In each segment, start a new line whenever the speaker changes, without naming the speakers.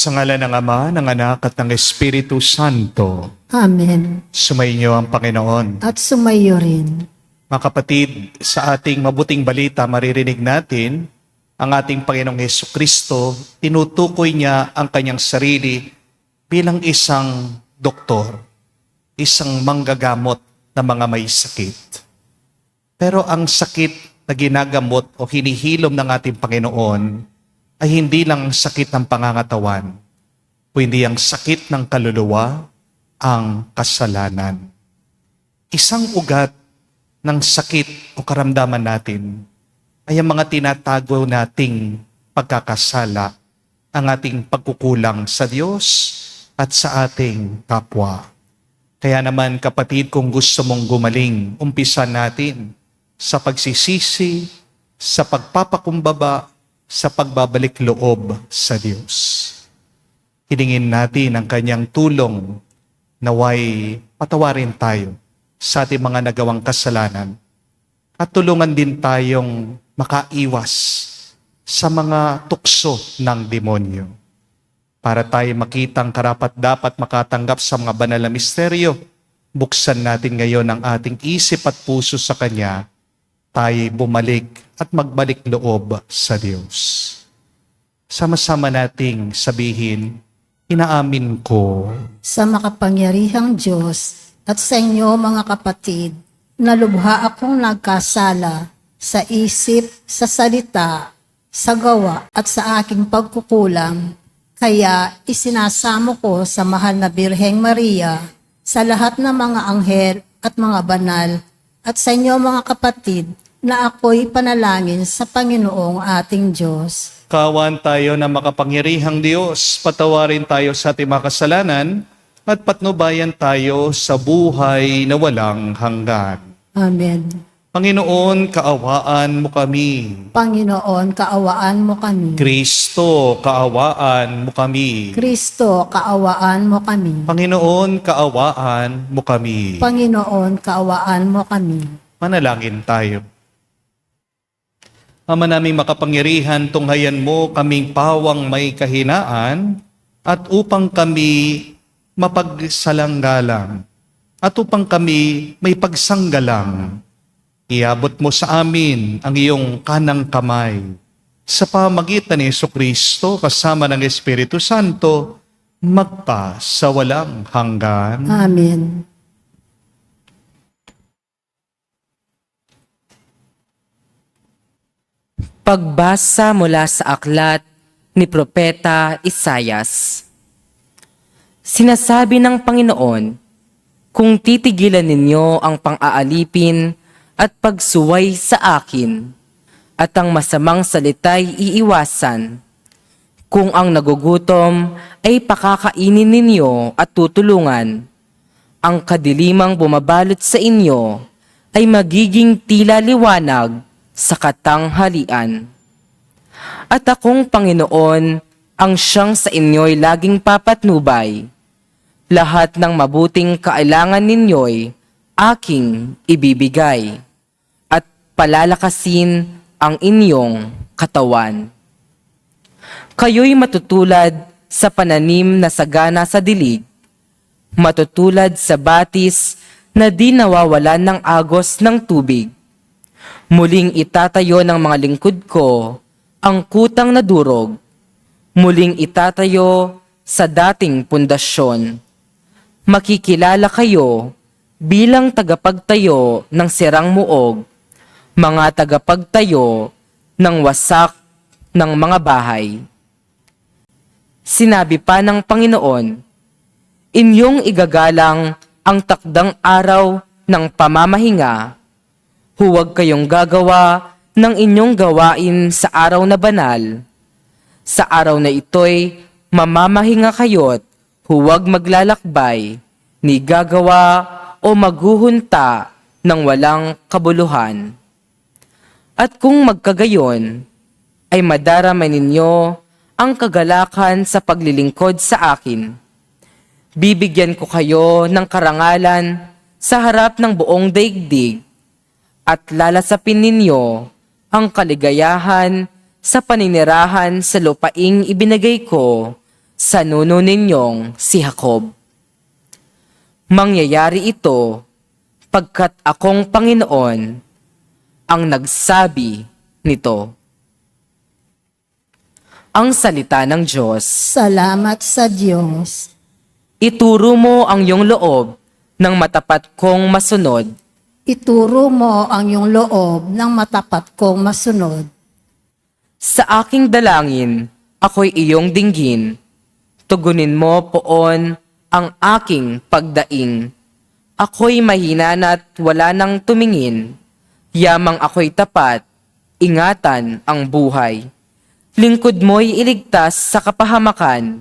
Sa ngalan ng Ama, ng Anak at ng Espiritu Santo,
Amen.
sumainyo ang Panginoon.
At sumayo rin.
Mga kapatid, sa ating mabuting balita, maririnig natin ang ating Panginoong Hesukristo, tinutukoy niya ang kanyang sarili bilang isang doktor, isang manggagamot ng mga may sakit. Pero ang sakit na ginagamot o hinihilom ng ating Panginoon ay hindi lang ang sakit ng pangangatawan, kundi ang sakit ng kaluluwa, ang kasalanan. Isang ugat ng sakit o karamdaman natin ay ang mga tinatago nating pagkakasala, ang ating pagkukulang sa Diyos at sa ating kapwa. Kaya naman kapatid, kung gusto mong gumaling, umpisa natin sa pagsisisi, sa pagpapakumbaba, sa pagbabalik loob sa Diyos. Hilingin natin ang kanyang tulong, naway patawarin tayo sa ating mga nagawang kasalanan at tulungan din tayong makaiwas sa mga tukso ng demonyo para tayo makitang karapat-dapat makatanggap sa mga banal na misteryo. Buksan natin ngayon ang ating isip at puso sa Kanya, tayo bumalik at magbalik loob sa Diyos. Sama-sama nating sabihin, inaamin ko
Sa makapangyarihang Diyos at sa inyo mga kapatid, na lubha akong nagkasala sa isip, sa salita, sa gawa at sa aking pagkukulang. Kaya isinasamo ko sa mahal na Birheng Maria, sa lahat ng mga anghel at mga banal, at sa inyo mga kapatid, na ako'y panalangin sa Panginoong ating Diyos.
kawan tayo na makapangyarihang Diyos, patawarin tayo sa ating mga kasalanan at patnubayan tayo sa buhay na walang hanggan.
Amen.
Panginoon, kaawaan mo kami.
Panginoon, kaawaan mo kami.
Kristo, kaawaan mo kami.
Kristo, kaawaan mo kami.
Panginoon, kaawaan mo kami.
Panginoon, kaawaan mo kami.
Manalangin tayo. Ama naming makapangyarihan, tunghayan mo kaming pawang may kahinaan at upang kami mapagsalanggalang at upang kami may pagsanggalang. Iabot mo sa amin ang iyong kanang kamay sa pamagitan ni Jesucristo kasama ng Espiritu Santo magpa sa walang hanggan.
Amen.
Pagbasa mula sa aklat ni Propeta Isayas. Sinasabi ng Panginoon, kung titigilan ninyo ang pang-aalipin at pagsuway sa akin, at ang masamang salita'y iiwasan, kung ang nagugutom ay pakakainin ninyo at tutulungan, ang kadilimang bumabalot sa inyo ay magiging tila liwanag sa katanghalian. At akong Panginoon ang siyang sa inyo'y laging papatnubay. Lahat ng mabuting kailangan ninyo'y aking ibibigay at palalakasin ang inyong katawan. Kayo'y matutulad sa pananim na sagana sa dilig, matutulad sa batis na di nawawalan ng agos ng tubig. Muling itatayo ng mga lingkod ko ang kutang na durog. Muling itatayo sa dating pundasyon. Makikilala kayo bilang tagapagtayo ng sirang muog, mga tagapagtayo ng wasak ng mga bahay. Sinabi pa ng Panginoon, inyong igagalang ang takdang araw ng pamamahinga. Huwag kayong gagawa ng inyong gawain sa araw na banal. Sa araw na ito'y mamamahinga kayo't huwag maglalakbay, ni gagawa o maghuhunta ng walang kabuluhan. At kung magkagayon, ay madaramay ninyo ang kagalakan sa paglilingkod sa akin. Bibigyan ko kayo ng karangalan sa harap ng buong daigdig, at lalasapin ninyo ang kaligayahan sa paninirahan sa lupaing ibinigay ko sa nuno ninyong si Jacob. Mangyayari ito pagkat akong Panginoon ang nagsabi nito. Ang salita ng Diyos.
Salamat sa Diyos.
Ituro mo ang iyong loob ng matapat kong masunod.
Ituro mo ang iyong loob ng matapat kong masunod.
Sa aking dalangin, ako'y iyong dinggin. Tugunin mo poon ang aking pagdaing. Ako'y mahina na't wala nang tumingin. Yamang ako'y tapat, ingatan ang buhay. Lingkod mo'y iligtas sa kapahamakan,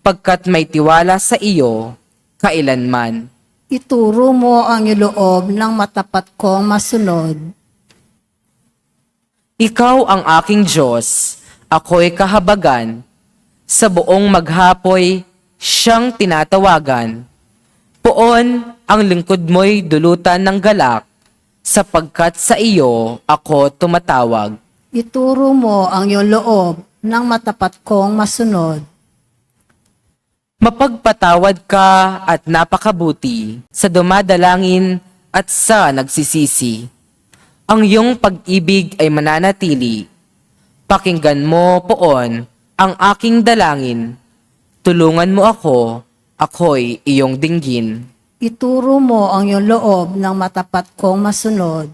pagkat may tiwala sa iyo kailanman.
Ituro mo ang iyong loob ng matapat kong masunod.
Ikaw ang aking Diyos, ako'y kahabagan. Sa buong maghapoy, siyang tinatawagan. Poon ang lingkod mo'y dulutan ng galak, sapagkat sa iyo ako tumatawag.
Ituro mo ang iyong loob ng matapat kong masunod.
Mapagpatawad ka at napakabuti sa dumadalangin at sa nagsisisi. Ang iyong pag-ibig ay mananatili. Pakinggan mo poon ang aking dalangin. Tulungan mo ako, ako'y iyong dinggin.
Ituro mo ang iyong loob ng matapat kong masunod.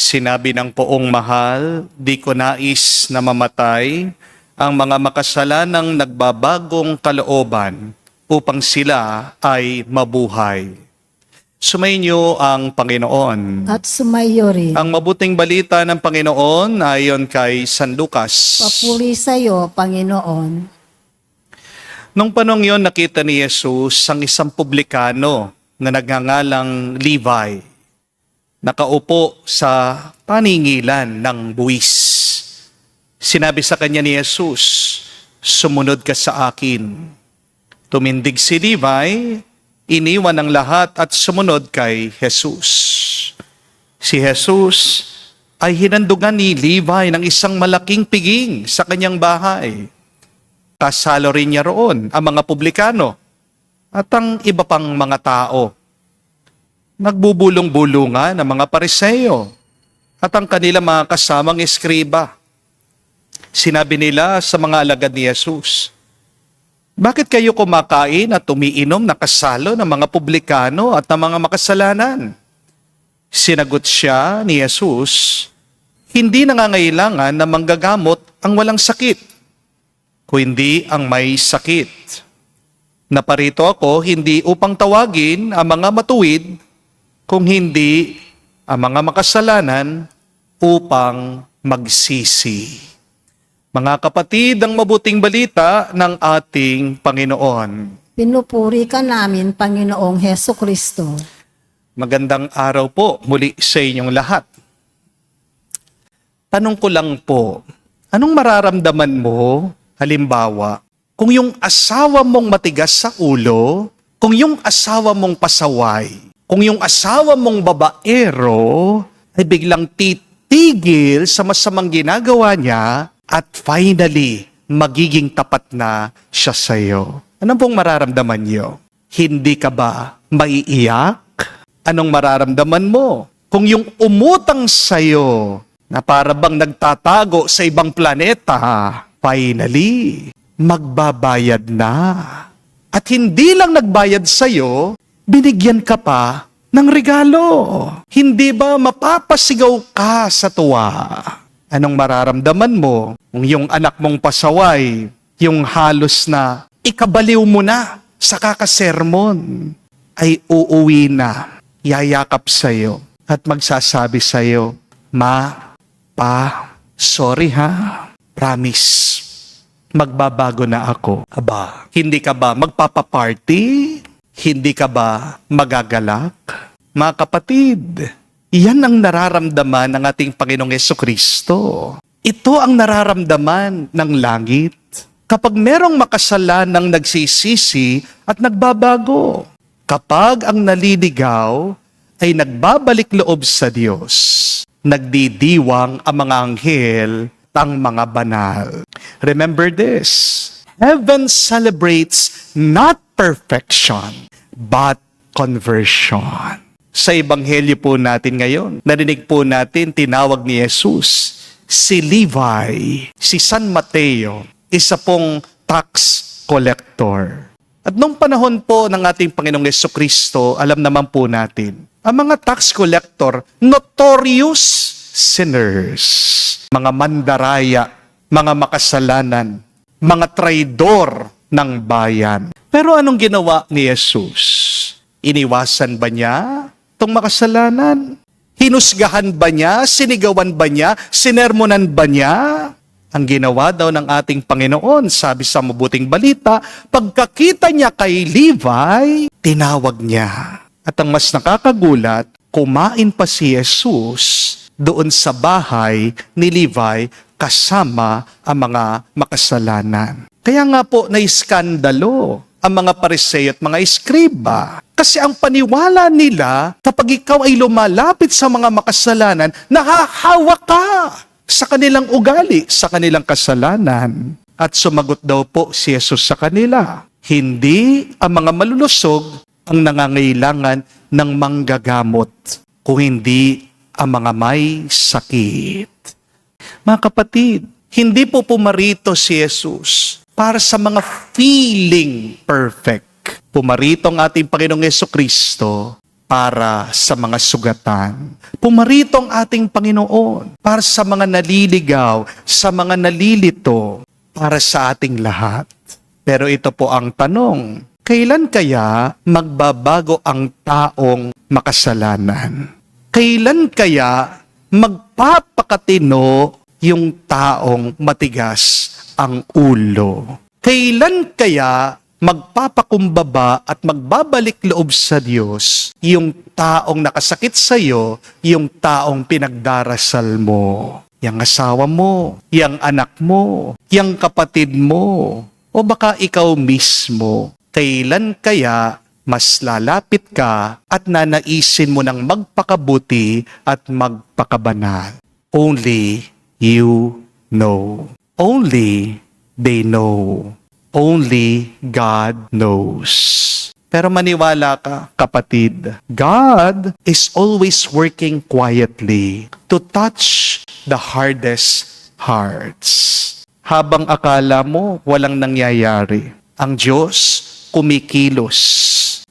Sinabi ng poong mahal, di ko nais na mamatay ang mga makasalanang nagbabagong kalooban upang sila ay mabuhay. Sumainyo ang Panginoon.
At sumayo rin.
Ang mabuting balita ng Panginoon ayon kay San Lucas.
Papuri sa iyo, Panginoon.
Nung panong yon, nakita ni Jesus ang isang publikano na nagngangalang Levi. Nakaupo sa paningilan ng buwis. Sinabi sa kanya ni Jesus, sumunod ka sa akin. Tumindig si Levi, iniwan ang lahat at sumunod kay Jesus. Si Jesus ay hinandugan ni Levi ng isang malaking piging sa kanyang bahay. Kasalo rin niya roon ang mga publikano at ang iba pang mga tao. Nagbubulong-bulungan ang mga Pariseo at ang kanilang mga kasamang eskriba. Sinabi nila sa mga alagad ni Jesus, bakit kayo kumakain at umiinom na kasalo ng mga publikano at ng mga makasalanan? Sinagot siya ni Jesus, hindi nangangailangan na manggagamot ang walang sakit, kundi ang may sakit. Naparito ako hindi upang tawagin ang mga matuwid, kung hindi ang mga makasalanan upang magsisi. Mga kapatid, ang mabuting balita ng ating Panginoon.
Pinupuri ka namin, Panginoong Heso Kristo.
Magandang araw po muli sa inyong lahat. Tanong ko lang po, anong mararamdaman mo, halimbawa, kung yung asawa mong matigas sa ulo, kung yung asawa mong pasaway, kung yung asawa mong babaero ay biglang titigil sa masamang ginagawa niya at finally, magiging tapat na siya sa iyo. Anong pong mararamdaman niyo? Hindi ka ba maiiyak? Anong mararamdaman mo? Kung yung umutang sa iyo na para bang nagtatago sa ibang planeta, finally, magbabayad na. At hindi lang nagbayad sa iyo, binigyan ka pa ng regalo. Hindi ba mapapasigaw ka sa tuwa? Anong mararamdaman mo kung yung anak mong pasaway, yung halos na ikabaliw mo na sa kakasermon, ay uuwi na, yayakap sa'yo, at magsasabi sa'yo, Ma, Pa, sorry ha, promise, magbabago na ako. Aba, hindi ka ba magpapaparty? Hindi ka ba magagalak? Mga kapatid, iyan ang nararamdaman ng ating Panginoong Jesucristo. Ito ang nararamdaman ng langit. Kapag merong makasalanang nagsisisi at nagbabago. Kapag ang naliligaw ay nagbabalik loob sa Diyos, nagdidiwang ang mga anghel, ang mga banal. Remember this, heaven celebrates not perfection, but conversion. Sa ebanghelyo po natin ngayon, narinig po natin tinawag ni Jesus si Levi, si San Mateo, isa pong tax collector. At nung panahon po ng ating Panginoong Jesucristo, alam naman po natin, ang mga tax collector, notorious sinners, mga mandaraya, mga makasalanan, mga traidor ng bayan. Pero anong ginawa ni Jesus? Iniwasan ba niya itong makasalanan? Hinusgahan ba niya? Sinigawan ba niya? Sinermonan ba niya? Ang ginawa daw ng ating Panginoon, sabi sa mabuting balita, pagkakita niya kay Levi, tinawag niya. At ang mas nakakagulat, kumain pa si Jesus doon sa bahay ni Levi kasama ang mga makasalanan. Kaya nga po naiskandalo ang mga Pariseo at mga Eskriba. Kasi ang paniwala nila, kapag ikaw ay lumalapit sa mga makasalanan, nahahawa ka sa kanilang ugali, sa kanilang kasalanan. At sumagot daw po si Jesus sa kanila, hindi ang mga malulusog ang nangangailangan ng manggagamot, kung hindi ang mga may sakit. Mga kapatid, hindi po pumarito si Jesus para sa mga feeling perfect. Pumarito ang ating Panginoong Jesucristo para sa mga sugatan. Pumarito ang ating Panginoon para sa mga naliligaw, sa mga nalilito, para sa ating lahat. Pero ito po ang tanong, kailan kaya magbabago ang taong makasalanan? Kailan kaya magpapakatino yung taong matigas ang ulo? Kailan kaya magpapakumbaba at magbabalik loob sa Diyos yung taong nakasakit sa iyo, yung taong pinagdarasal mo, yung asawa mo, yung anak mo, yung kapatid mo, o baka ikaw mismo? Kailan kaya mas lalapit ka at nanaisin mo ng magpakabuti at magpakabanal? Only you know. Only they know. Only God knows. Pero maniwala ka, kapatid, God is always working quietly to touch the hardest hearts. Habang akala mo walang nangyayari, ang Diyos kumikilos,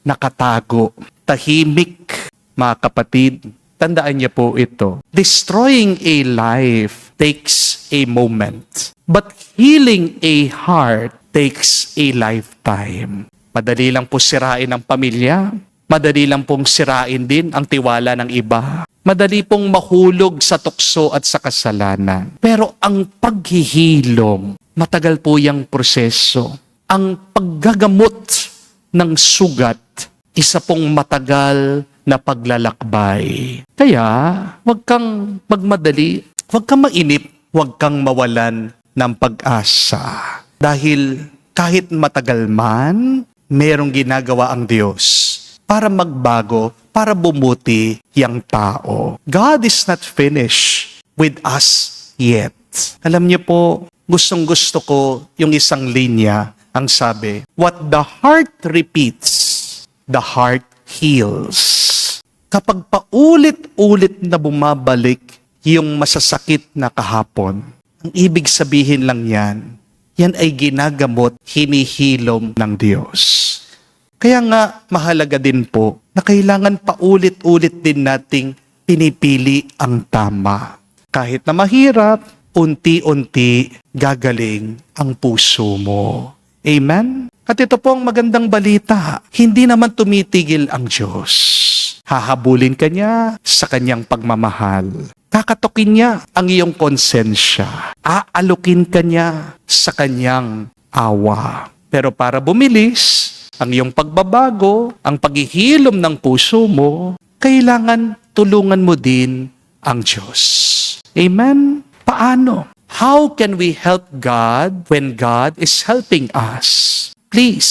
nakatago, tahimik. Mga kapatid, tandaan niyo po ito. Destroying a life takes a moment, but healing a heart takes a lifetime. Madali lang po sirain ang pamilya. Madali lang pong sirain din ang tiwala ng iba. Madali pong mahulog sa tukso at sa kasalanan. Pero ang paghihilom, matagal po yung proseso. Ang paggagamot ng sugat, isa pong matagal na paglalakbay. Kaya, huwag kang magmadali, huwag kang mainip, huwag kang mawalan ng pag-asa. Dahil kahit matagal man, merong ginagawa ang Diyos para magbago, para bumuti yung tao. God is not finished with us yet. Alam niyo po, gustong-gusto ko yung isang linya, ang sabi, what the heart repeats, the heart heals. Kapag paulit-ulit na bumabalik yung masasakit na kahapon, ang ibig sabihin lang yan ay ginagamot, hinihilom ng Diyos. Kaya nga, mahalaga din po na kailangan paulit-ulit din nating pinipili ang tama. Kahit na mahirap, unti-unti gagaling ang puso mo. Amen? At ito po ang magandang balita. Hindi naman tumitigil ang Diyos. Hahabulin ka niya sa kanyang pagmamahal. Kakatukin niya ang iyong konsensya. Aalukin ka niya sa kanyang awa. Pero para bumilis ang iyong pagbabago, ang paghihilom ng puso mo, kailangan tulungan mo din ang Diyos. Amen? Paano? How can we help God when God is helping us? Please,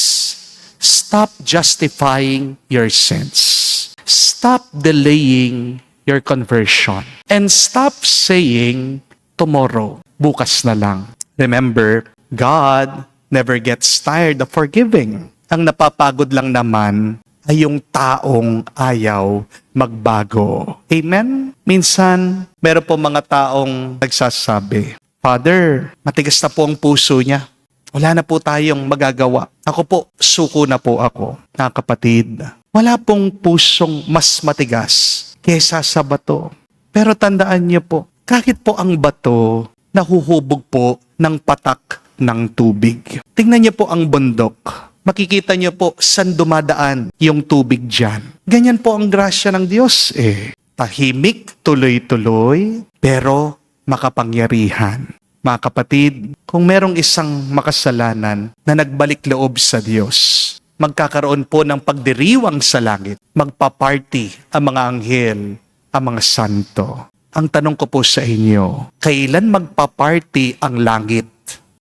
stop justifying your sins. Stop delaying your conversion. And stop saying, tomorrow, bukas na lang. Remember, God never gets tired of forgiving. Ang napapagod lang naman ay yung taong ayaw magbago. Amen? Minsan, meron po mga taong nagsasabi, Father, matigas na po ang puso niya. Wala na po tayong magagawa. Ako po, suko na po ako. Na kapatid, wala pong pusong mas matigas kesa sa bato. Pero tandaan niyo po, kahit po ang bato, nahuhubog po ng patak ng tubig. Tingnan niyo po ang bundok. Makikita niyo po saan dumadaan yung tubig dyan. Ganyan po ang grasya ng Diyos Tahimik, tuloy-tuloy, pero makapangyarihan. Mga kapatid, kung merong isang makasalanan na nagbalik loob sa Diyos, magkakaroon po ng pagdiriwang sa langit. Magpa-party ang mga anghel, ang mga santo. Ang tanong ko po sa inyo, kailan magpa-party ang langit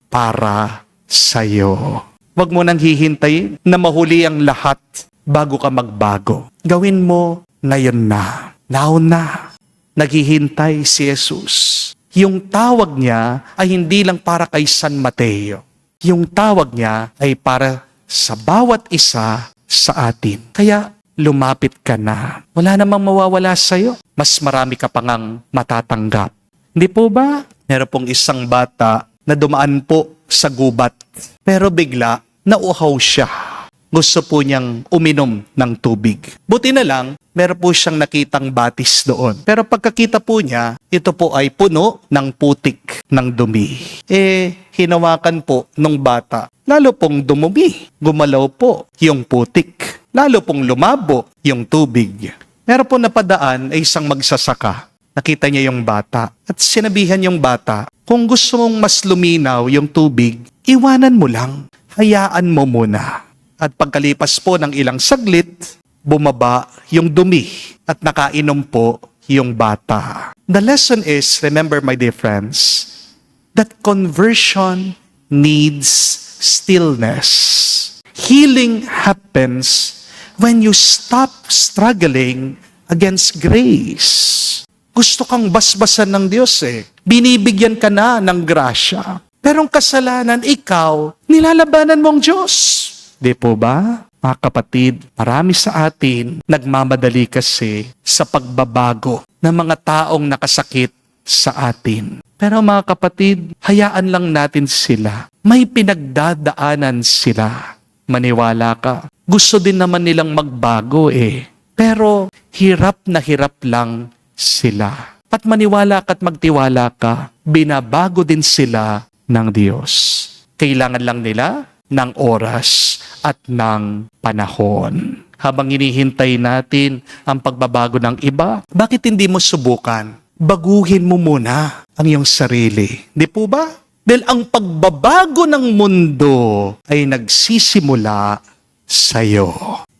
para sa iyo? Huwag mo nang hihintayin na mahuli ang lahat bago ka magbago. Gawin mo ngayon na. Now na. Naghihintay si Jesus. Yung tawag niya ay hindi lang para kay San Mateo. Yung tawag niya ay para sa bawat isa sa atin. Kaya lumapit ka na. Wala namang mawawala sa'yo. Mas marami ka pang matatanggap. Hindi po ba? Meron pong isang bata na dumaan po sa gubat. Pero bigla, nauhaw siya. Gusto po niyang uminom ng tubig. Buti na lang, meron po siyang nakitang batis doon. Pero pagkakita po niya, ito po ay puno ng putik ng dumi. Hinawakan po nung bata. Lalo pong dumumi. Gumalaw po yung putik. Lalo pong lumabo yung tubig. Meron po napadaan ay isang magsasaka. Nakita niya yung bata. At sinabihan yung bata, kung gusto mong mas luminaw yung tubig, iwanan mo lang. Hayaan mo muna. At pagkalipas po ng ilang saglit, bumaba yung dumi at nakainom po yung bata. The lesson is, remember my dear friends, that conversion needs stillness. Healing happens when you stop struggling against grace. Gusto kang basbasan ng Diyos Binibigyan ka na ng grasya. Pero ang kasalanan, ikaw, nilalabanan mong Diyos. Di po ba? Mga kapatid, marami sa atin nagmamadali kasi sa pagbabago ng mga taong nakasakit sa atin. Pero mga kapatid, hayaan lang natin sila. May pinagdadaanan sila. Maniwala ka. Gusto din naman nilang magbago Pero hirap na hirap lang sila. At maniwala ka at magtiwala ka, binabago din sila ng Diyos. Kailangan lang nila ng oras at ng panahon. Habang hinihintay natin ang pagbabago ng iba, bakit hindi mo subukan? Baguhin mo muna ang iyong sarili. Di po ba? Dahil ang pagbabago ng mundo ay nagsisimula sa iyo.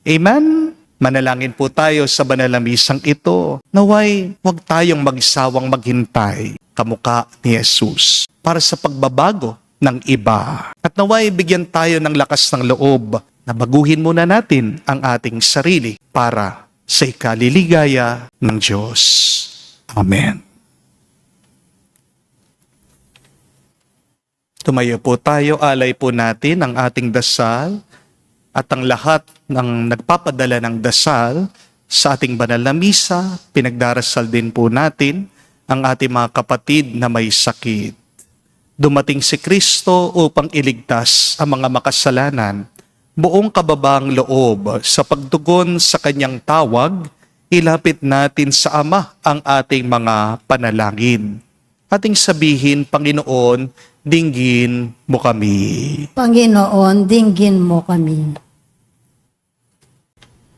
Amen? Manalangin po tayo sa banal na misang ito. Naway, huwag tayong magsawang maghintay kamukha ni Jesus para sa pagbabago ng iba. At naway, bigyan tayo ng lakas ng loob na baguhin muna natin ang ating sarili para sa ikaliligaya ng Diyos. Amen. Tumayo po tayo, alay po natin ang ating dasal at ang lahat ng nagpapadala ng dasal sa ating banal na misa, pinagdarasal din po natin ang ating mga kapatid na may sakit. Dumating si Kristo upang iligtas ang mga makasalanan. Buong kababang loob sa pagtugon sa kanyang tawag, ilapit natin sa Ama ang ating mga panalangin. Ating sabihin, Panginoon, dinggin mo kami.
Panginoon, dinggin mo kami.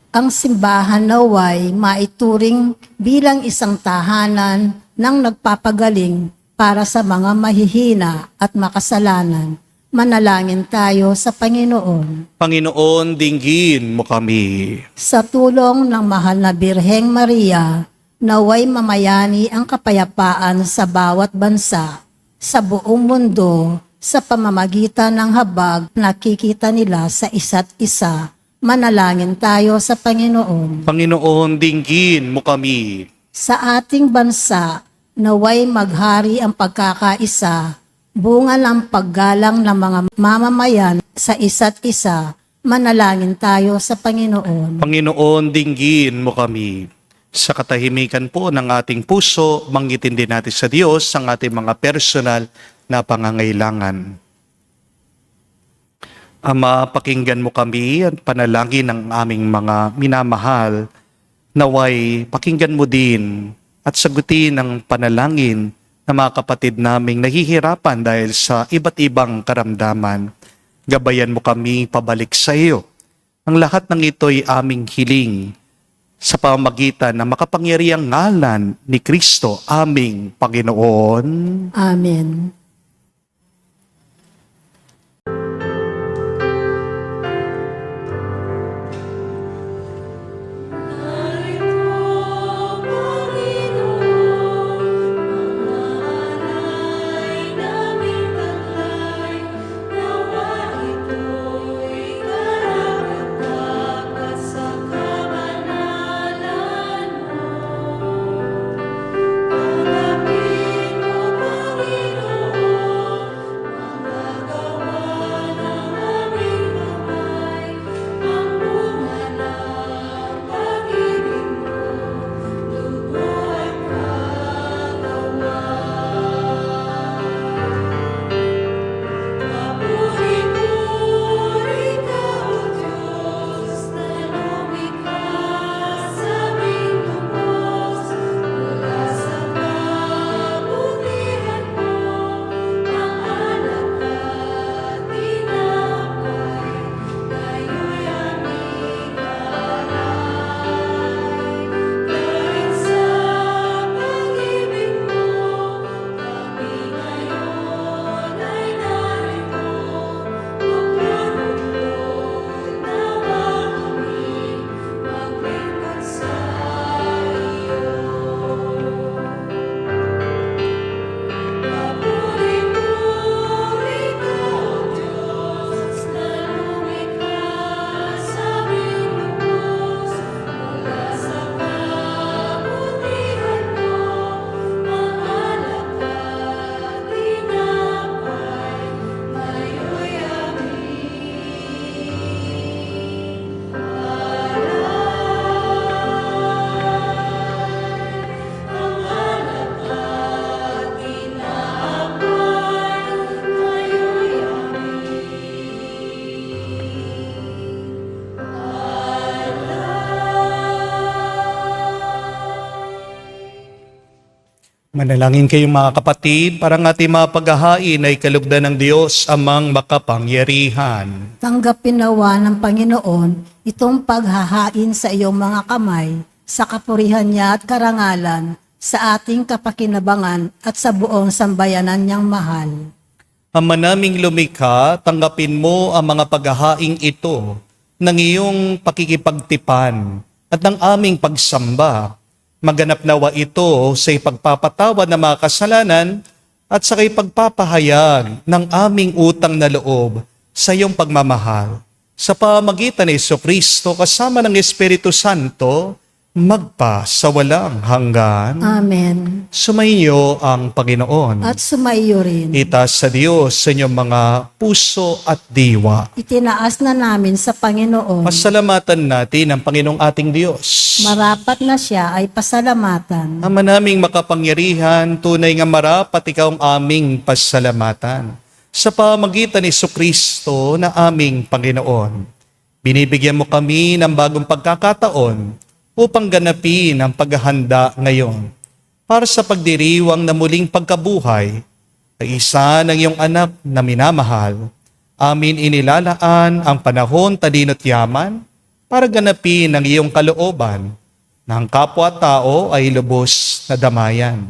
Ang simbahan naway maituring bilang isang tahanan ng nagpapagaling para sa mga mahihina at makasalanan. Manalangin tayo sa Panginoon.
Panginoon, dinggin mo kami.
Sa tulong ng mahal na Birheng Maria, naway mamayani ang kapayapaan sa bawat bansa, sa buong mundo, sa pamamagitan ng habag nakikita nila sa isa't isa. Manalangin tayo sa Panginoon.
Panginoon, dinggin mo kami.
Sa ating bansa, naway maghari ang pagkakaisa, bunga ng paggalang ng mga mamamayan sa isa't isa. Manalangin tayo sa Panginoon.
Panginoon, dinggin mo kami. Sa katahimikan po ng ating puso, banggitin din natin sa Diyos ang ating mga personal na pangangailangan. Ama, pakinggan mo kami at panalangin ng aming mga minamahal. Naway, pakinggan mo din at sagutin ang panalangin ng mga kapatid naming nahihirapan dahil sa iba't ibang karamdaman. Gabayan mo kami pabalik sa iyo. Ang lahat ng ito'y aming hiling sa pamamagitan ng makapangyarihang ngalan ni Kristo, aming Panginoon.
Amen.
Manalangin kayong mga kapatid para ang ating mga paghahain ay kalugdan ng Diyos amang makapangyarihan.
Tanggapin nawa ng Panginoon itong paghahain sa iyong mga kamay, sa kapurihan niya at karangalan, sa ating kapakinabangan at sa buong sambayanan niyang mahal.
Ama naming lumikha, tanggapin mo ang mga paghahaing ito ng iyong pakikipagtipan at ng aming pagsamba. Maganap nawa ito sa ipagpapatawad ng mga kasalanan at sa ipagpapahayag ng aming utang na loob sa iyong pagmamahal. Sa pamamagitan ni Jesucristo kasama ng Espiritu Santo, magpa sa walang hanggan.
Amen.
Sumainyo ang Panginoon.
At sumaiyo rin.
Itaas sa Diyos sa inyong mga puso at diwa.
Itinaas na namin sa Panginoon.
Pasalamatan natin ang Panginoong ating Diyos.
Marapat na siya ay pasalamatan.
Ama naming makapangyarihan, tunay nga marapat ikaw ang aming pasalamatan. Sa pamagitan ni Jesucristo na aming Panginoon, binibigyan mo kami ng bagong pagkakataon upang ganapin ang paghahanda ngayon. para sa pagdiriwang na muling pagkabuhay sa isa ng iyong anak na minamahal. Amin inilalaan ang panahon, talino't yaman para ganapin ang iyong kalooban na ang kapwa-tao ay lubos na damayan.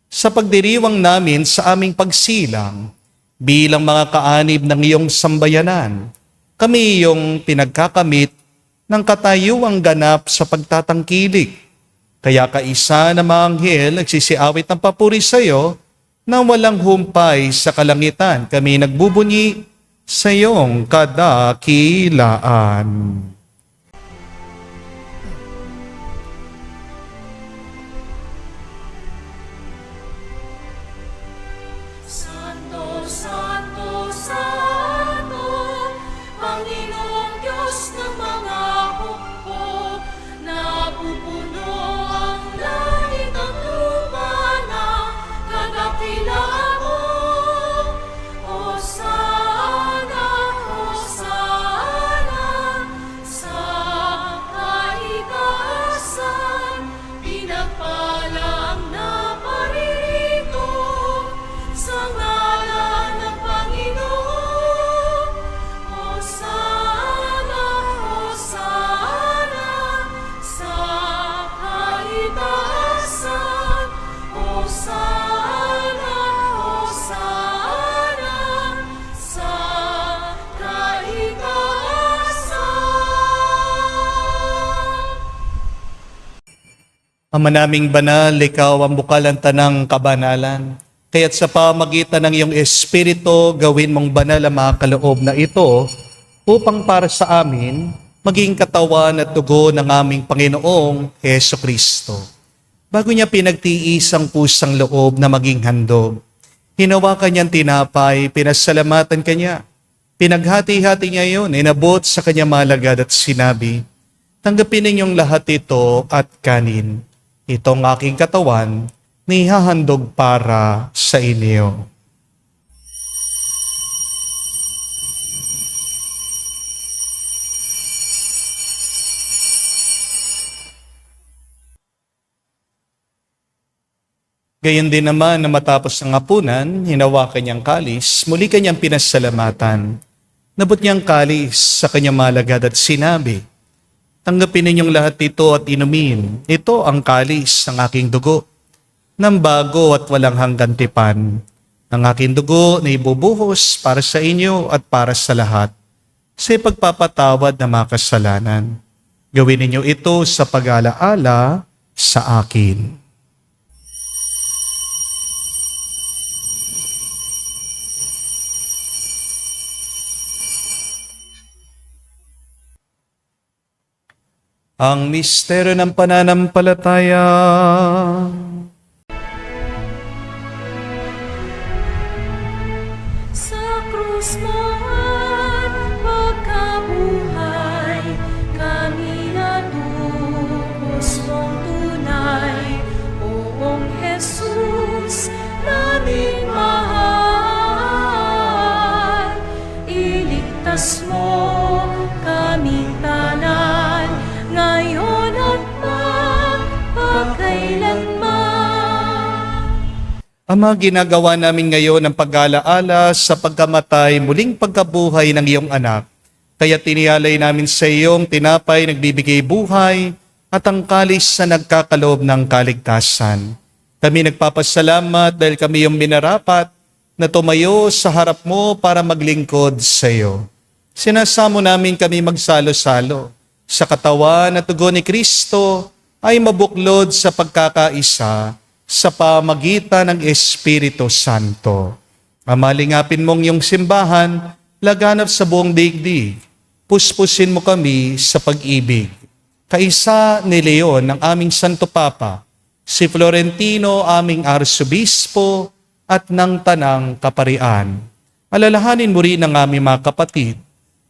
Sa pagdiriwang namin sa aming pagsilang bilang mga kaanib ng iyong sambayanan, kami iyong pinagkakamit ng katayuang ganap sa pagtatangkilik. Kaya kaisa na mga anghel nagsisiawit ng papuri sa iyo na walang humpay sa kalangitan. Kami nagbubunyi sa iyong kadakilaan.
Santo, Santo, Santo, Panginoong Diyos ng mga hukbo, napupuno ang langit at lupa ng kadakilaan mo. Hosana, Hosana, sa kaitaasan, pinagpala ang naparirito sa ngalan ng Panginoon. Hosana, Hosana, sa kaitaasan. Hosana, Hosana, sa kaitaasan.
Ama naming banal, ikaw ang bukal ang tanang kabanalan. Kaya't sa pamagitan ng iyong Espiritu, gawin mong banal ang mga kaloob na ito upang para sa amin maging katawan at dugo ng aming Panginoong Heso Kristo. Bago niya pinagtiis ang pusang loob na maging handog, hinawakan niyang tinapay, pinasalamatan kanya. Pinaghati-hati niya yun, inabot sa kanya malagad at sinabi, tanggapin ninyong lahat ito at kanin. Itong aking katawan, nihahandog para sa inyo. Gayon din naman na matapos ang hapunan, hinawakan niyang kalis, muli kanyang pinasalamatan. Nabot niyang kalis sa kanyang malagad at sinabi, tanggapin ninyong lahat ito at inumin. Ito ang kalis ng aking dugo, ng bago at walang hanggan tipan. Ang aking dugo na ibubuhos para sa inyo at para sa lahat, sa ipagpapatawad ng mga kasalanan. Gawin ninyo ito sa pag-alaala sa akin. Ang misteryo ng pananampalataya.
Sa krus mo at pagkabuhay, kami natubos mong tunay. Poong Jesus, naming mahal, iligtas mo kaming tanan, ngayon at magpakailanman.
Ama, ginagawa namin ngayon ang pag-alaala sa pagkamatay, muling pagkabuhay ng iyong anak. Kaya tinialay namin sa iyong tinapay nagbibigay buhay at ang kalis na nagkakaloob ng kaligtasan. Kami nagpapasalamat dahil kami yung minarapat na tumayo sa harap mo para maglingkod sa iyo. Sinasamo namin kami magsalo-salo sa katawan at dugo ni Kristo ay mabuklod sa pagkakaisa sa pamagitan ng Espiritu Santo. Mamalingapin mong iyong simbahan, laganap sa buong daigdig. Puspusin mo kami sa pag-ibig. Kaisa ni Leon, ang aming Santo Papa, si Florentino, aming Arsobispo, at ng Tanang Kaparian. Alalahanin mo rin ang aming mga kapatid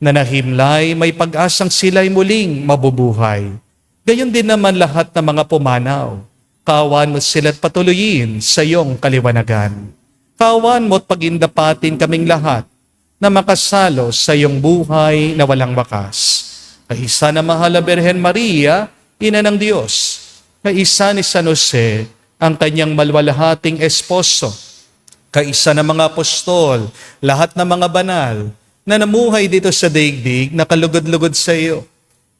na nahimlay, may pag-asang sila'y muling mabubuhay. Gayon din naman lahat ng mga pumanaw. Kawan mo sila't patuloyin sa iyong kaliwanagan. Kawan mo at pagindapatin kaming lahat na makasalo sa iyong buhay na walang wakas. Kaisa na mahal na Birhen Maria, Ina ng Diyos, kaisa ni San Jose, ang kanyang malwalhating esposo, kaisa ng mga apostol, lahat ng mga banal, na namuhay dito sa daigdig na kalugod-lugod sa iyo.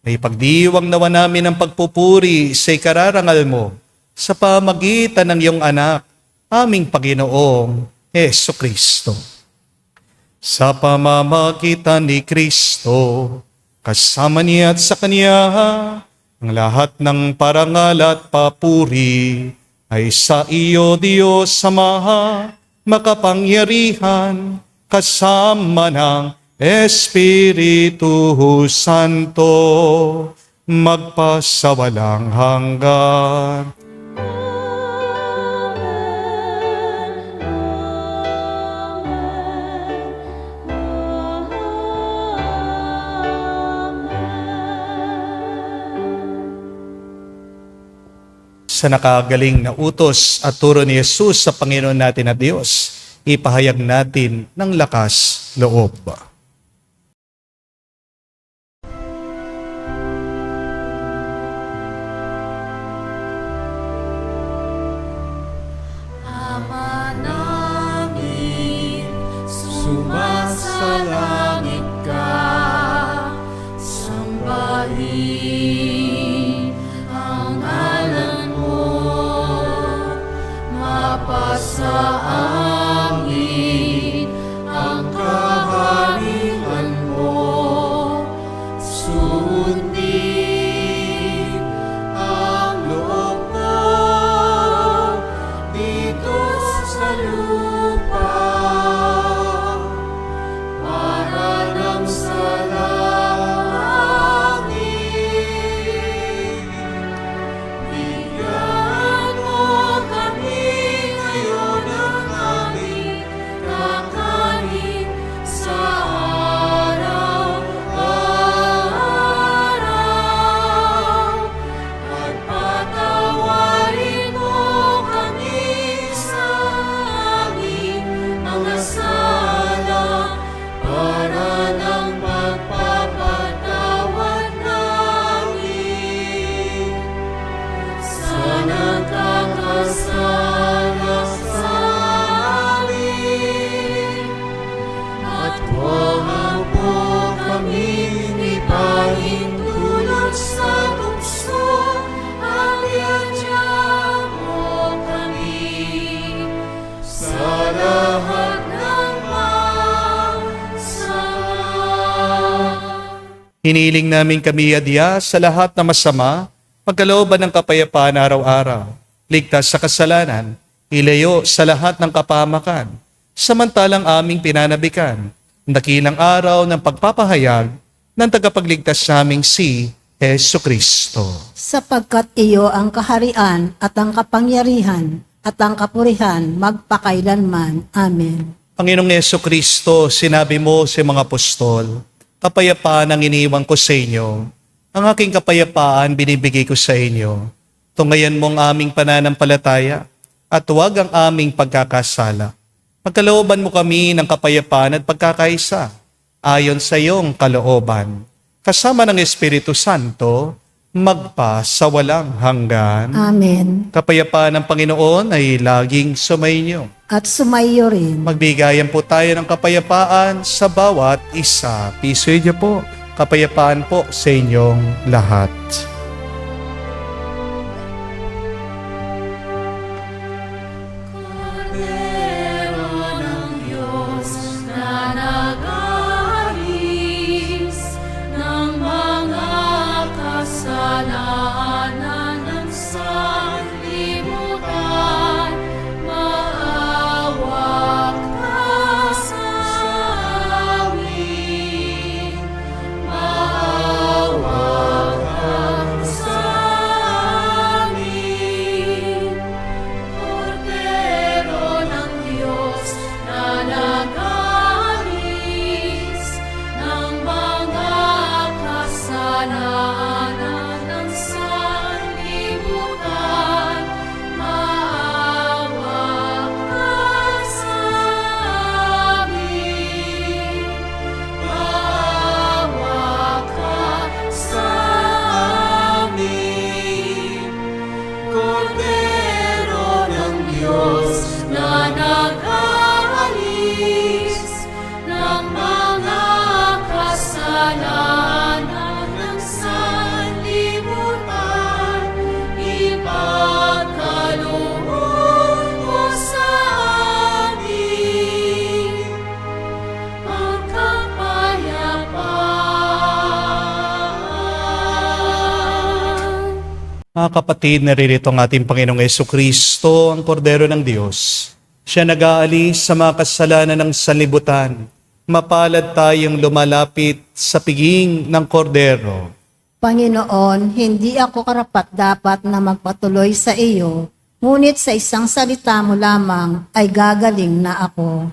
May pagdiwang nawa namin ang pagpupuri sa ikararangal mo sa pamagitan ng iyong anak, aming Panginoong Jesucristo. Sa pamamagitan ni Kristo, kasama niya at sa Kanya, ang lahat ng parangal at papuri ay sa iyo, Diyos Ama, makapangyarihan, kasama ng Espiritu Santo, magpasawalang hanggan. Sa nakagaling na utos at turo ni Jesus sa Panginoon natin at Diyos, ipahayag natin ng lakas loob.
Ama namin, sumasalangit ka, sambahin ang ngalan mo, mapasa amin ang kaharian mo, sundin ang loob mo dito sa lupa para nang sa langit. Bigyan mo kami ngayon ng aming kakanin sa araw-araw, at patawarin mo kami sa aming mga sala para ng pagpapatawad namin sa nagkakasala sa amin. At huwag mo kaming ipahintulot sa tukso, at iadya mo kami sa lahat ng masama.
Hiniling namin kami adya sa lahat na masama, pagkalooban ng kapayapaan araw-araw, ligtas sa kasalanan, ilayo sa lahat ng kapahamakan, samantalang aming pinanabikan, ang dakilang araw ng pagpapahayag ng tagapagligtas naming si Jesucristo.
Sapagkat iyo ang kaharian at ang kapangyarihan at ang kapurihan magpakailanman. Amen.
Panginoong Jesucristo, sinabi mo sa mga apostol, kapayapaan ang iniwan ko sa inyo, ang aking kapayapaan binibigay ko sa inyo. Tungayan mo ang aming pananampalataya at huwag ang aming pagkakasala. Pagkalooban mo kami ng kapayapaan at pagkakaisa ayon sa iyong kalooban. Kasama ng Espiritu Santo, magpa sa walang hanggan.
Amen.
Kapayapaan ng Panginoon ay laging sumainyo.
At sumayo rin.
Magbigayan po tayo ng kapayapaan sa bawat isa. Piso niyo po. Kapayapaan po sa inyong lahat.
Kordero ng Diyos na nag-aalis ng mga kasalanan ng sanlibutan, maawa ka sa amin, maawa ka
Mga kapatid, naririto ang ating Panginoong Jesucristo, ang Kordero ng Diyos. Siya nag-aalis sa mga kasalanan ng sanlibutan. Mapalad tayong lumalapit sa piging ng Kordero.
Panginoon, hindi ako karapat-dapat na magpatuloy sa iyo, ngunit sa isang salita mo lamang ay gagaling na ako.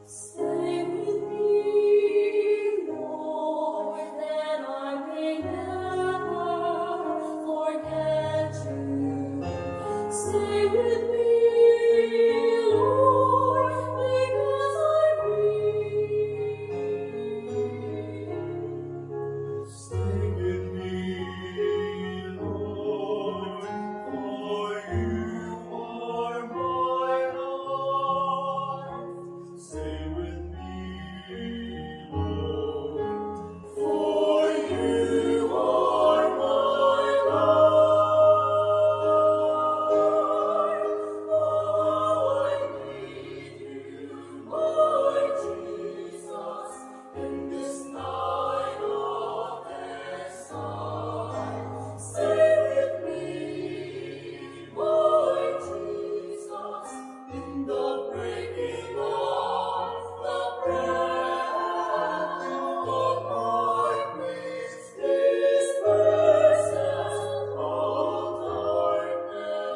Stay with me, Lord, that I may never forget you. Stay with me, Lord, because I need. Stay with me, Lord, for you are my life. Stay with me, Lord, for you are my life. Oh, I need you, Lord Jesus, in this night of exile. Stay with me, Lord Jesus, in the breaking of the breath of darkness, disperses all darkness.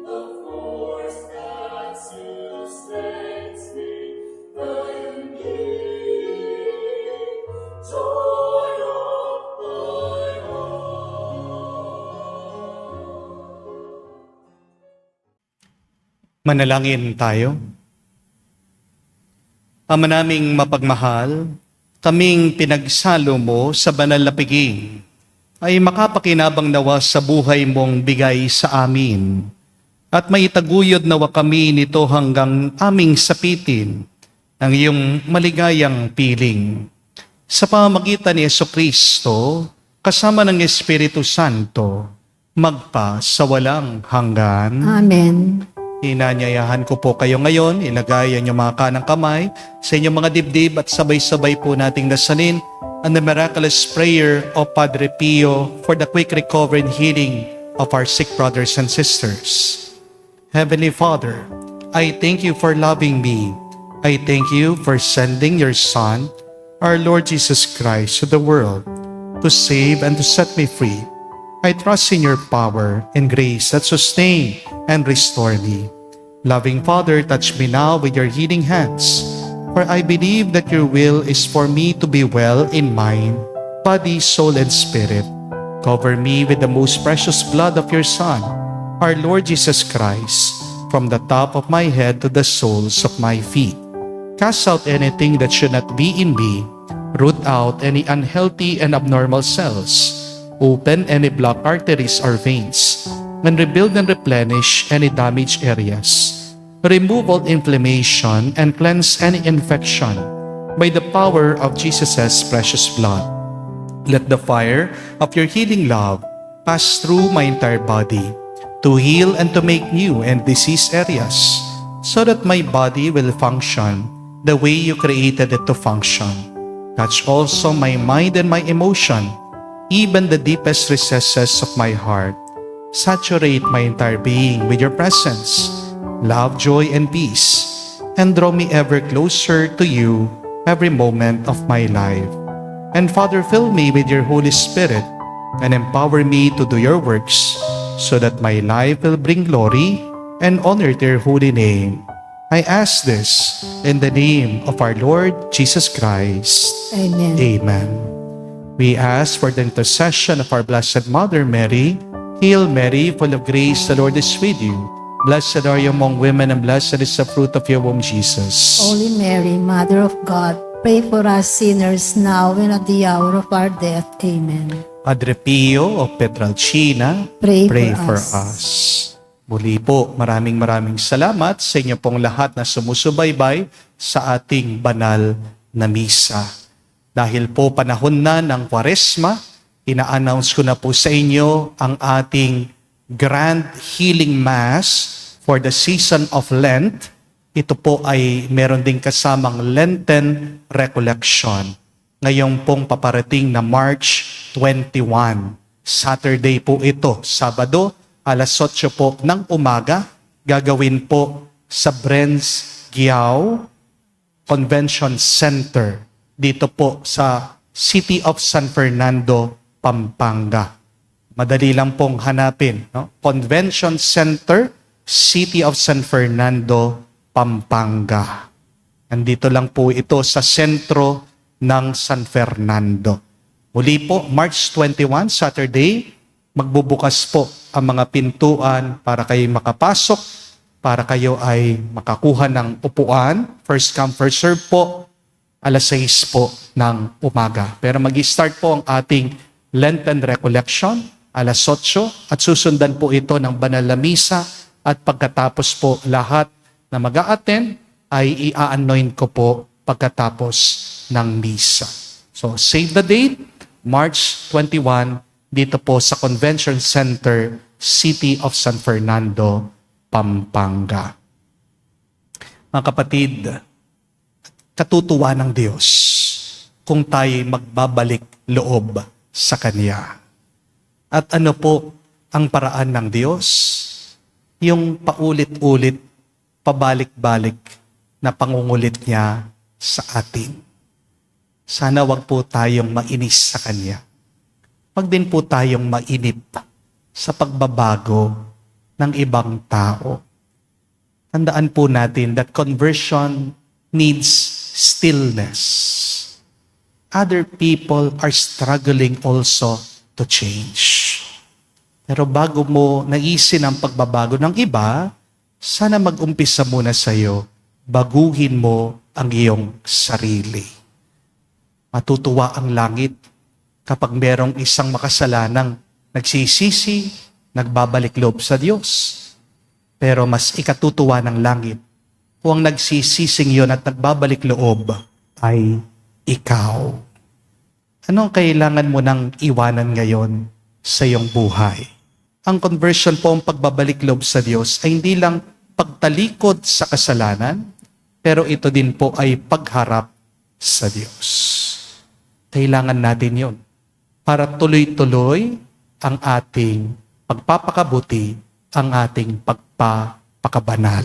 The force that sustains me, the unique joy of my heart.
Manalangin tayo. Ama naming mapagmahal, kaming pinagsalo mo sa banal na piging, ay makapakinabang nawa sa buhay mong bigay sa amin. At may taguyod nawa kami nito hanggang aming sapitin ang iyong maligayang piling. Sa pamamagitan ni Jesucristo, kasama ng Espiritu Santo, magpa sa walang hanggan.
Amen.
Inanyayahan ko po kayo ngayon, ilagay ang inyong mga kanang kamay sa inyong mga dibdib at sabay-sabay po nating dasalin ang the miraculous prayer of Padre Pio for the quick recovery and healing of our sick brothers and sisters. Heavenly Father, I thank you for loving me. I thank you for sending your Son, our Lord Jesus Christ, to the world to save and to set me free. I trust in your power and grace that sustain and restore me. Loving Father, touch me now with your healing hands, for I believe that your will is for me to be well in mind, body, soul, and spirit. Cover me with the most precious blood of your Son, our Lord Jesus Christ, from the top of my head to the soles of my feet. Cast out anything that should not be in me, root out any unhealthy and abnormal cells, open any blocked arteries or veins, and rebuild and replenish any damaged areas. Remove all inflammation and cleanse any infection by the power of Jesus' precious blood. Let the fire of your healing love pass through my entire body to heal and to make new and diseased areas, so that my body will function the way you created it to function. Touch also my mind and my emotion, even the deepest recesses of my heart. Saturate my entire being with your presence, love, joy, and peace, and draw me ever closer to you every moment of my life. And Father, fill me with your Holy Spirit and empower me to do your works, so that my life will bring glory and honor to your holy name. I ask this in the name of our Lord Jesus Christ.
Amen.
Amen. We ask for the intercession of our Blessed Mother Mary. Hail Mary, full of grace, the Lord is with you. Blessed are you among women, and blessed is the fruit of your womb, Jesus.
Holy Mary, Mother of God, pray for us sinners now and at the hour of our death. Amen.
Padre Pio of Petralcina,
Pray
for
for
us. Muli po, maraming salamat sa inyo pong lahat na sumusubaybay sa ating banal na misa. Dahil po panahon na ng Kwaresma, ina-announce ko na po sa inyo ang ating Grand Healing Mass for the season of Lent. Ito po ay meron ding kasamang Lenten Recollection. Ngayong pong paparating na March 21. Saturday po ito, Sabado, alas 8 po ng umaga. Gagawin po sa Brenz Giao Convention Center. Dito po sa City of San Fernando, Pampanga. Madali lang pong hanapin. No? Convention Center, City of San Fernando, Pampanga. Nandito lang po ito sa sentro ng San Fernando. Muli po, March 21, Saturday, magbubukas po ang mga pintuan para kayo makapasok, para kayo ay makakuha ng upuan. First come, first serve po, alas 6 po ng umaga. Pero mag-start po ang ating Lenten Recollection, alas 8, at susundan po ito ng banal na misa, at pagkatapos po lahat na mag-a-attend ay i-anoint ko po pagkatapos ng misa. So save the date, March 21, dito po sa Convention Center, City of San Fernando, Pampanga. Mga kapatid, katutuwa ng Diyos kung tayo'y magbabalik loob sa Kanya. At ano po ang paraan ng Diyos? Yung paulit-ulit, pabalik-balik na pangungulit niya sa atin. Sana wag po tayong mainis sa Kanya. Wag din po tayong mainip sa pagbabago ng ibang tao. Tandaan po natin that conversion needs stillness. Other people are struggling also to change. Pero bago mo naisin ang pagbabago ng iba, sana mag-umpisa muna sa iyo, baguhin mo ang iyong sarili. Matutuwa ang langit kapag merong isang makasalanang nagsisisi, nagbabalik loob sa Diyos. Pero mas ikatutuwa ng langit kung ang nagsisising yon at nagbabalik loob ay ikaw. Ano ang kailangan mo nang iwanan ngayon sa iyong buhay? Ang conversion po, ang pagbabalik loob sa Diyos, ay hindi lang pagtalikod sa kasalanan, pero ito din po ay pagharap sa Diyos. Kailangan natin yon para tuloy-tuloy ang ating pagpapakabuti, ang ating pagpapakabanal.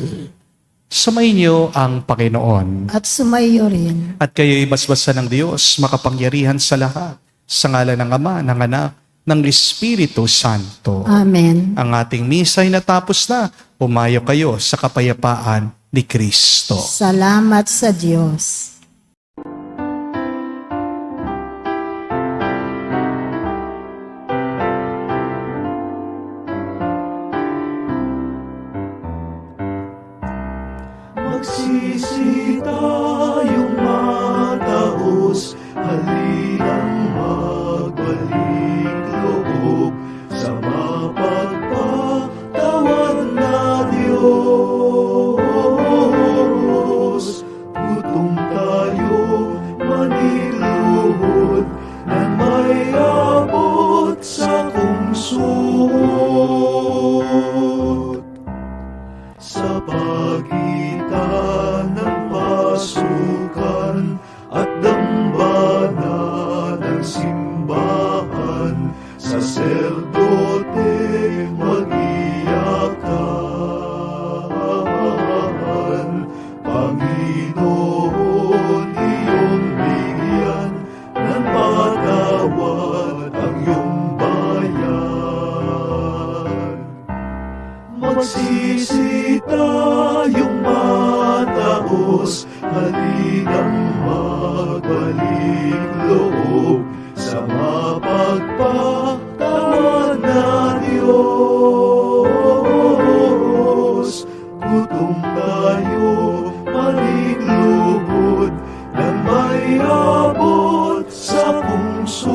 Sumainyo ang Panginoon.
At sumayo rin.
At kayo'y basbasan ng Diyos, makapangyarihan sa lahat, sa ngalan ng Ama, ng Anak, ng Espiritu Santo.
Amen.
Ang ating misa ay natapos na. Pumayo kayo sa kapayapaan ni Kristo.
Salamat sa Diyos.
Magsisi tayong mataos, halinang magbalik loob sa mapagpatawad na Diyos. Gutom tayo maniluhod na may abot sa kungsod. Sa pagitan ng pasukan at dambana ng simbahan, saserdote mag-iyakan. Panginoon, iyong bigyan ng patawad ang iyong bayan. Magsisi tayong mataos, halinang magbalik loob sa mapagpatawad na Diyos. Gutom tayo maniglubod na may abot sa puso.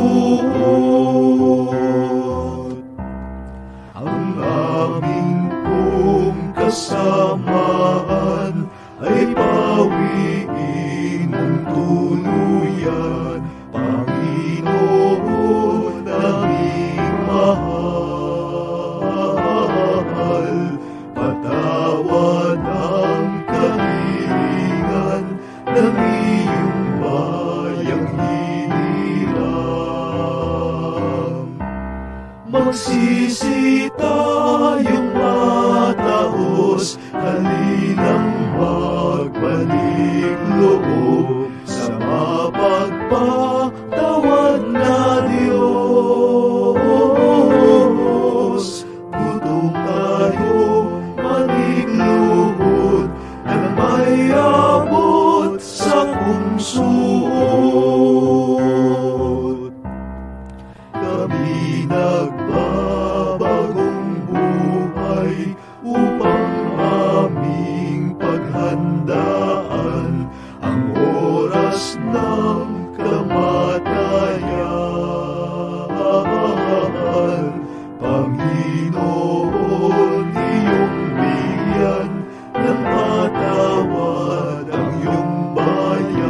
Magsisi tayong mataos, halinang magbalik loob sa mapagpatawad na Diyos. Gutom tayo, manigluhod, na may abot sa kungsuot. Kami nagbabagong buhay upang aming paghandaan ang oras ng kamatayan. Panginoon, iyong bigyan ng patawad ang iyong bayan.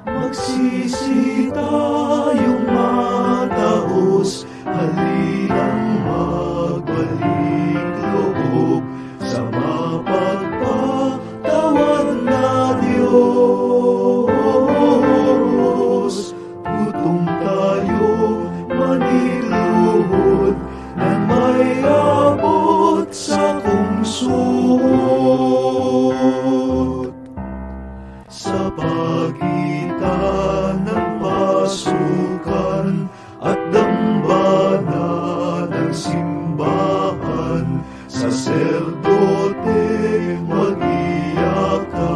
Magsisi tayong mataos, halinang magbalik loob sa mapagpatawad na Diyos. Gutom tayo, maniluhod, na may abot sa kungsuot. Sa pagitan ng pasukan at dambana ng simbahan, saserdote mag-iyakan.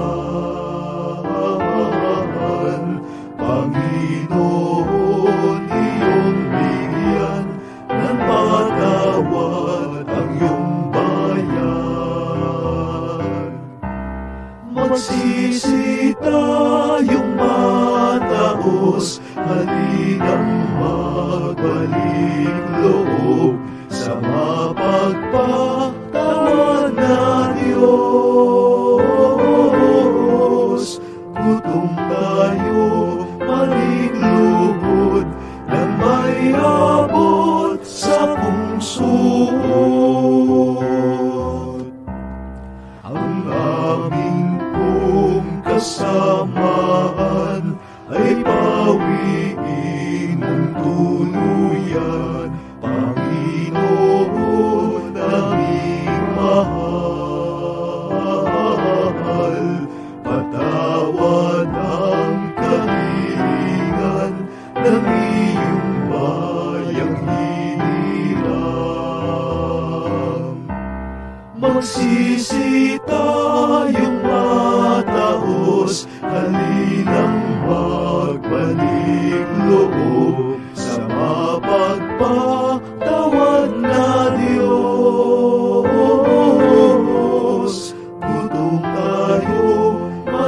Panginoon, iyong bigyan ng patawad ang iyong bayan. Magsisi tayong mataos, halinang magbalik loob sa mapagpatawad na Diyos. Gutom tayo, manigluhod, na may abot sa kungsuot. Ang aming pong kasamaan ay pawiin mong tuluyan, Panginoon aming mahal. Patawad ang kahilingan ng iyong bayang hiniram. Magsisi tayong mataos, halinang